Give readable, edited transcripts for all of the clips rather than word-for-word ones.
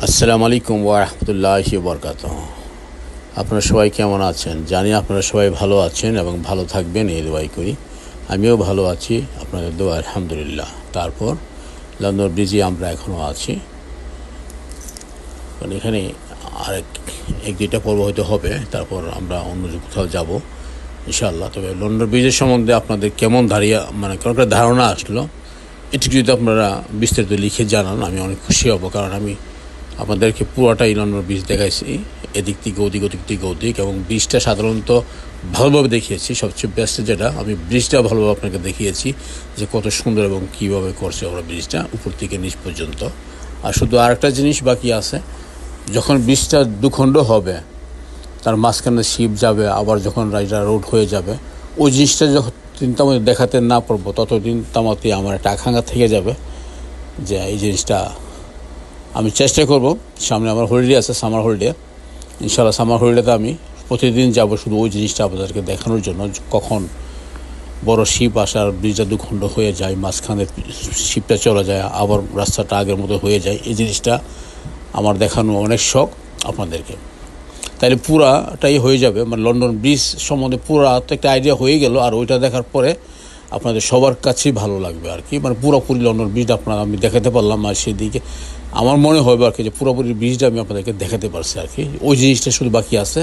আসসালামু আলাইকুম ওয়া রাহমাতুল্লাহি ওয়া বারাকাতুহু। আপনারা সবাই কেমন আছেন? জানি আপনারা সবাই ভালো আছেন এবং ভালো থাকবেন এই দোয়াই করি। আমিও ভালো আছি, আপনাদের দোয়া আলহামদুলিল্লাহ। তারপর লন্ডন ব্রিজে আমরা এখনও আছি, কারণ এখানে এক দুইটা পর্ব হয়তো হবে, তারপর আমরা অন্য কোথাও যাব ইনশাআল্লাহ। তবে লন্ডন ব্রিজের সম্বন্ধে আপনাদের কেমন কেমন একটা ধারণা আসলো, এটি যদি আপনারা বিস্তারিত লিখে জানান আমি অনেক খুশি হব। কারণ আমি আপনাদেরকে পুরোটাই লন্ডন ব্রিজ দেখাইছি, এদিক থেকে ওদিক, ওদিক থেকে ওদিক, এবং ব্রিজটা সাধারণত ভালোভাবে দেখিয়েছি। সবচেয়ে বেস্ট যেটা, আমি ব্রিজটা ভালোভাবে আপনাকে দেখিয়েছি যে কত সুন্দর এবং কীভাবে করছে ওরা ব্রিজটা উপর থেকে নিচ পর্যন্ত। আর শুধু আরেকটা জিনিস বাকি আছে, যখন ব্রিজটা দুখণ্ড হবে, তার মাঝখানে শিপ যাবে, আবার যখন রাইডার রোড হয়ে যাবে, ওই জিনিসটা যখন তামাতে দেখাতে না পারবো, ততদিন তামাতে আমার একটা আকাঙ্ক্ষা থেকে যাবে যে এই জিনিসটা আমি চেষ্টা করব। সামনে আমার হলিডে আছে, সামার হলিডে, ইনশাআল্লাহ সামার হলিডেতে আমি প্রতিদিন যাব শুধু ওই জিনিসটা আপনাদেরকে দেখানোর জন্য, কখন বড় শিপ আসার ব্রিজটা দুখণ্ড হয়ে যায়, মাঝখানে শিপটা চলে যায়, আবার রাস্তাটা আগের মতো হয়ে যায়। এই জিনিসটা আমার দেখানো অনেক শখ আপনাদেরকে। তাইলে পুরাটাই হয়ে যাবে, লন্ডন ব্রিজ সম্বন্ধে পুরা তো একটা আইডিয়া হয়ে গেল। আর ওইটা দেখার পরে আপনাদের সবার কাছেই ভালো লাগবে আর কি, পুরোপুরি লন্ডন ব্রিজটা আমি দেখাতে পারলাম। আর সেদিকে আমার মনে হবে আর কি যে পুরোপুরি ব্রিজটা আমি আপনাদেরকে দেখাতে পারছি আর কি। ওই জিনিসটা শুধু বাকি আছে,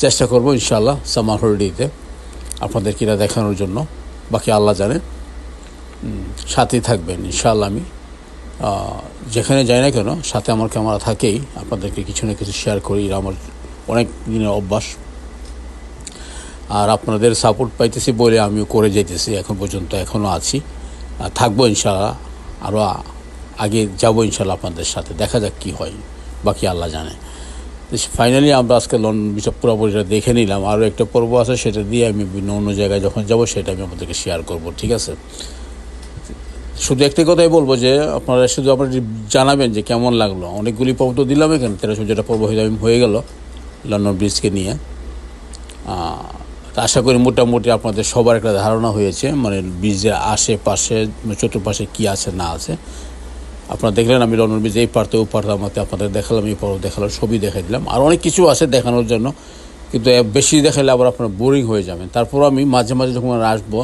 চেষ্টা করবো ইনশাআল্লাহ সামার হলিডেতে আপনাদেরকে এটা দেখানোর জন্য। বাকি আল্লাহ জানে, সাথেই থাকবেন ইনশাআল্লাহ। আমি যেখানে যাই না কেন সাথে আমার ক্যামেরা থাকেই, আপনাদেরকে কিছু না কিছু শেয়ার করি, এটা আমার অনেক দিনের অভ্যাস। আর আপনাদের সাপোর্ট পাইতেছি বলে আমিও করে যেতেছি এখন পর্যন্ত, এখনও আছি, থাকবো ইনশাআল্লাহ, আরও আগে যাবো ইনশাআল্লাহ আপনাদের সাথে। দেখা যাক কী হয়, বাকি আল্লাহ জানে। ফাইনালি আমরা আজকে লন্ডন ব্রিজটা পুরোপুরিটা দেখে নিলাম। আরও একটা পর্ব আছে, সেটা দিয়ে আমি বিভিন্ন অন্য জায়গায় যখন যাব সেটা আমি আপনাদেরকে শেয়ার করব, ঠিক আছে? শুধু একটি কথাই বলবো যে আপনারা শুধু জানাবেন যে কেমন লাগলো। অনেকগুলি পর্ব তো দিলাম এখানে, 13-14টা পর্ব হয়ে গেল লন্ডন ব্রিজকে নিয়ে। আশা করি মোটামুটি আপনাদের সবার একটা ধারণা হয়েছে, ব্রিজের আশেপাশে চতুর্পাশে কী আছে না আছে। আপনারা দেখলেন আমি লন্ডন ব্রিজ এই পারতে ও পারতে আপনাদের দেখালাম, এই পর্ব দেখালাম, ছবি দেখাই দিলাম। আর অনেক কিছু আছে দেখানোর জন্য, কিন্তু বেশি দেখালে আবার আপনারা বোরিং হয়ে যাবেন। তারপর আমি মাঝে মাঝে যখন আসবো,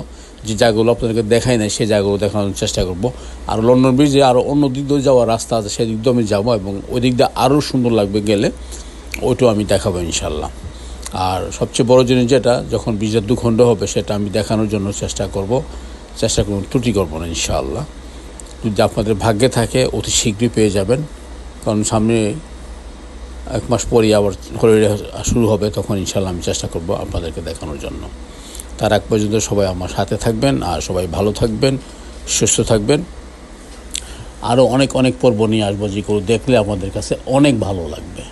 যে জায়গাগুলো আপনাদেরকে দেখাই নাই সেই জায়গাগুলো দেখানোর চেষ্টা করব। আর লন্ডন ব্রিজে আরও অন্য দিক দিয়ে যাওয়ার রাস্তা আছে, সেই দিক দিয়ে আমি যাবো, এবং ওই দিক দিয়ে আরও সুন্দর লাগবে গেলে, ওইটাও আমি দেখাবো ইনশাল্লাহ। আর সবচেয়ে বড় জিনিস যেটা, যখন ব্রিজের দুখণ্ড হবে সেটা আমি দেখানোর জন্য চেষ্টা করব ত্রুটি করবো না ইনশাআল্লাহ। যদি আপনাদের ভাগ্যে থাকে অতি শীঘ্রই পেয়ে যাবেন, কারণ সামনে 1 মাস পরই আবার হলিডে শুরু হবে, তখন ইনশাআল্লাহ আমি চেষ্টা করব আপনাদেরকে দেখানোর জন্য। তার আগ পর্যন্ত সবাই আমার সাথে থাকবেন, আর সবাই ভালো থাকবেন, সুস্থ থাকবেন। আরও অনেক অনেক পর্ব নিয়ে আসবো, যেগুলো দেখলে আপনাদের কাছে অনেক ভালো লাগবে।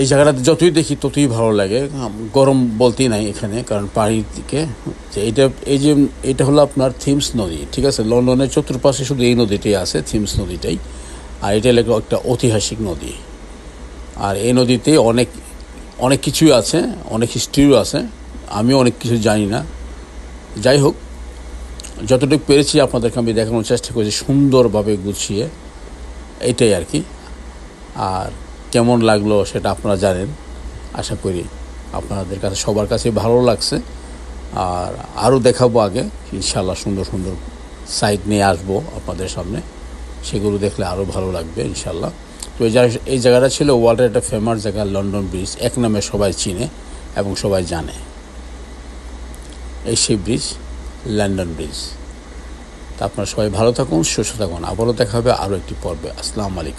এই জায়গাটাতে যতই দেখি ততই ভালো লাগে, গরম বলতেই নাই এখানে, কারণ পাহাড়ি দিকে এটা হলো আপনার থিমস নদী, ঠিক আছে? লন্ডনের চতুর্পাশে শুধু এই নদীটাই আছে, থিমস নদীটাই। আর এটা হলো একটা ঐতিহাসিক নদী। আর এই নদীতে অনেক অনেক কিছুই আছে, অনেক হিস্ট্রিও আছে, আমিও অনেক কিছু জানি না। যাই হোক, যতটুকু পেরেছি আপনাদেরকে আমি দেখানোর চেষ্টা করেছি সুন্দরভাবে গুছিয়ে, এইটাই আর কি। আর কেমন লাগলো সেটা আপনারা জানেন, আশা করি আপনাদের কাছে সবার কাছে ভালো লাগছে। আর আরও দেখাবো আগে ইনশাআল্লাহ, সুন্দর সুন্দর সাইট নিয়ে আসবো আপনাদের সামনে, সেগুলো দেখলে আরও ভালো লাগবে ইনশাআল্লাহ। তো এই জায়গাটা ছিল ওয়ার্ল্ডের একটা ফেমাস জায়গা, লন্ডন ব্রিজ, এক নামে সবাই চিনে এবং সবাই জানে। এই সেই ব্রিজ, লন্ডন ব্রিজ। তা আপনারা সবাই ভালো থাকুন, সুস্থ থাকুন। আবারও দেখা হবে আরও একটি পর্বে। আসসালামু আলাইকুম।